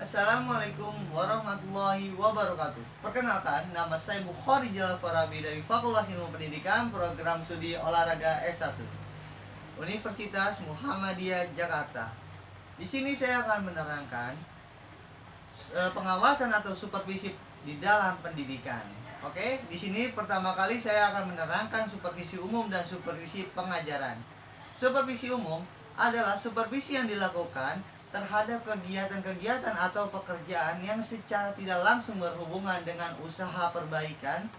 Assalamualaikum warahmatullahi wabarakatuh. Perkenalkan, nama saya Bukhari Jalal Farabi dari Fakultas Ilmu Pendidikan Program Studi Olahraga S1 Universitas Muhammadiyah Jakarta. Di sini saya akan menerangkan pengawasan atau supervisi di dalam pendidikan. Oke, di sini pertama kali saya akan menerangkan supervisi umum dan supervisi pengajaran. Supervisi umum adalah supervisi yang dilakukan terhadap kegiatan-kegiatan atau pekerjaan yang secara tidak langsung berhubungan dengan usaha perbaikan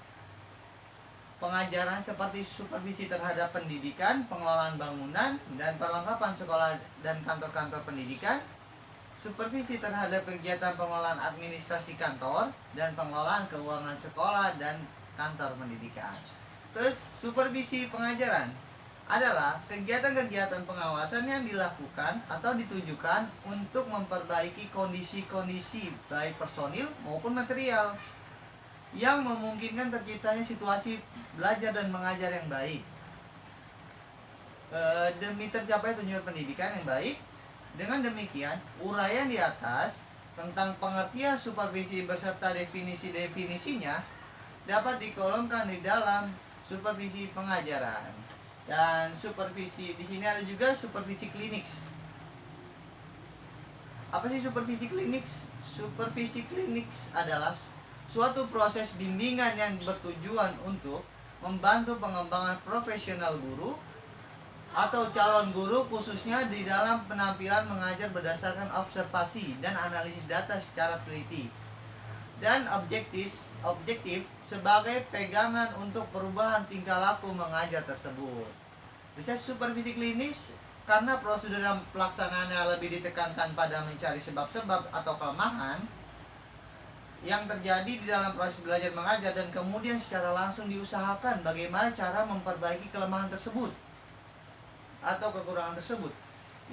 pengajaran, seperti supervisi terhadap pendidikan, pengelolaan bangunan, dan perlengkapan sekolah dan kantor-kantor pendidikan, supervisi terhadap kegiatan pengelolaan administrasi kantor, dan pengelolaan keuangan sekolah dan kantor pendidikan. Terus supervisi pengajaran adalah kegiatan-kegiatan pengawasan yang dilakukan atau ditujukan untuk memperbaiki kondisi-kondisi baik personil maupun material yang memungkinkan terciptanya situasi belajar dan mengajar yang baik demi tercapai tujuan pendidikan yang baik. Dengan demikian, uraian di atas tentang pengertian supervisi beserta definisi-definisinya dapat dikolomkan di dalam supervisi pengajaran. Dan supervisi di sini ada juga supervisi kliniks. Apa sih supervisi kliniks? Supervisi kliniks adalah suatu proses bimbingan yang bertujuan untuk membantu pengembangan profesional guru atau calon guru, khususnya di dalam penampilan mengajar berdasarkan observasi dan analisis data secara teliti dan objektif sebagai pegangan untuk perubahan tingkah laku mengajar tersebut. Bisa supervisi klinis karena prosedur dan pelaksanaannya lebih ditekankan pada mencari sebab-sebab atau kelemahan yang terjadi di dalam proses belajar mengajar, dan kemudian secara langsung diusahakan bagaimana cara memperbaiki kelemahan tersebut atau kekurangan tersebut.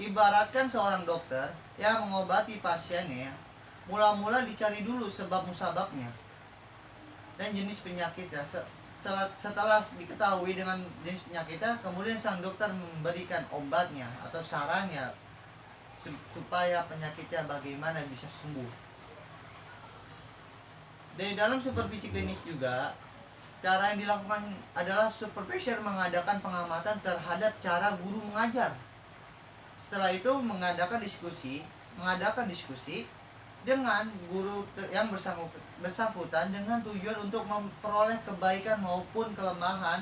Ibaratkan seorang dokter yang mengobati pasiennya, mula-mula dicari dulu sebab musababnya dan jenis penyakitnya. Setelah diketahui dengan jenis penyakitnya, kemudian sang dokter memberikan obatnya atau sarannya supaya penyakitnya bagaimana bisa sembuh. Dari dalam supervisi klinis juga, cara yang dilakukan adalah supervisor mengadakan pengamatan terhadap cara guru mengajar. Setelah itu mengadakan diskusi dengan guru yang bersangkutan dengan tujuan untuk memperoleh kebaikan maupun kelemahan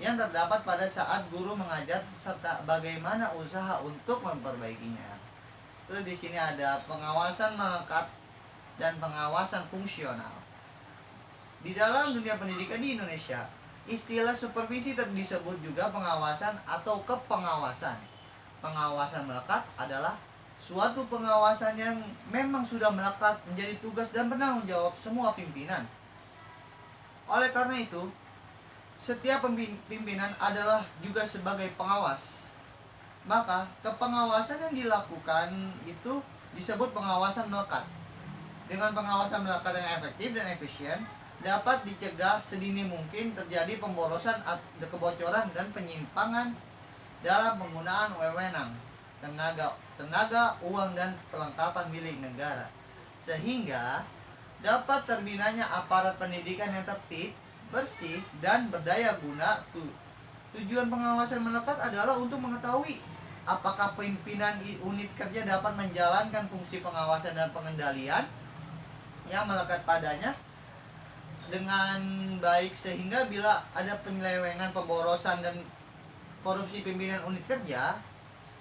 yang terdapat pada saat guru mengajar serta bagaimana usaha untuk memperbaikinya. Terus di sini ada pengawasan melekat dan pengawasan fungsional. Di dalam dunia pendidikan di Indonesia, istilah supervisi disebut juga pengawasan atau kepengawasan. Pengawasan melekat adalah suatu pengawasan yang memang sudah melekat menjadi tugas dan penanggung jawab semua pimpinan. Oleh karena itu, setiap pimpinan adalah juga sebagai pengawas. Maka, kepengawasan yang dilakukan itu disebut pengawasan melekat. Dengan pengawasan melekat yang efektif dan efisien, dapat dicegah sedini mungkin terjadi pemborosan, kebocoran, dan penyimpangan dalam penggunaan wewenang, tenaga, uang, dan perlengkapan milik negara, sehingga dapat terbinanya aparat pendidikan yang tertib, bersih, dan berdaya guna. Tujuan pengawasan melekat adalah untuk mengetahui apakah pimpinan unit kerja dapat menjalankan fungsi pengawasan dan pengendalian yang melekat padanya dengan baik, sehingga bila ada penyelewengan, pemborosan, dan korupsi pimpinan unit kerja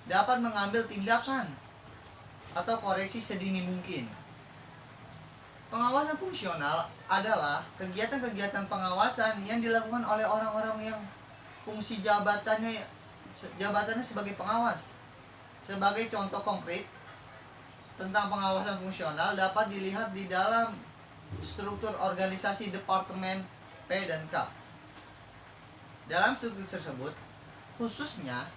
dapat mengambil tindakan atau koreksi sedini mungkin. Pengawasan fungsional adalah kegiatan-kegiatan pengawasan yang dilakukan oleh orang-orang yang fungsi jabatannya sebagai pengawas. Sebagai contoh konkret tentang pengawasan fungsional dapat dilihat di dalam struktur organisasi Departemen P dan K. Dalam struktur tersebut, khususnya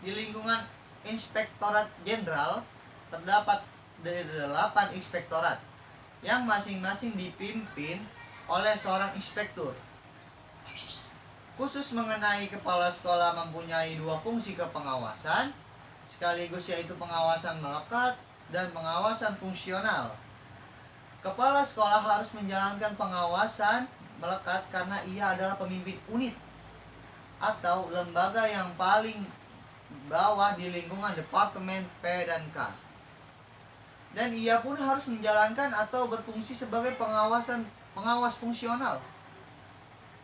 di lingkungan Inspektorat Jenderal, terdapat 8 inspektorat yang masing-masing dipimpin oleh seorang inspektur. Khusus mengenai kepala sekolah mempunyai 2 fungsi kepengawasan sekaligus, yaitu pengawasan melekat dan pengawasan fungsional. Kepala sekolah harus menjalankan pengawasan melekat karena ia adalah pemimpin unit atau lembaga yang paling bawah di lingkungan Departemen P dan K. Dan ia pun harus menjalankan atau berfungsi sebagai pengawas fungsional.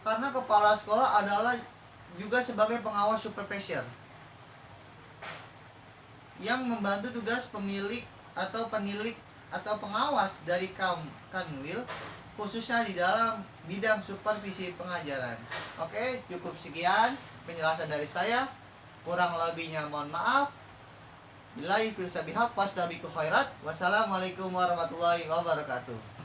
Karena kepala sekolah adalah juga sebagai pengawas supervisor yang membantu tugas pemilik atau penilik atau pengawas dari Kanwil, khususnya di dalam bidang supervisi pengajaran. Oke, cukup sekian penjelasan dari saya. Kurang lebihnya mohon maaf. Billahi fil sabihaq wasdabiku khairat. Wassalamualaikum warahmatullahi wabarakatuh.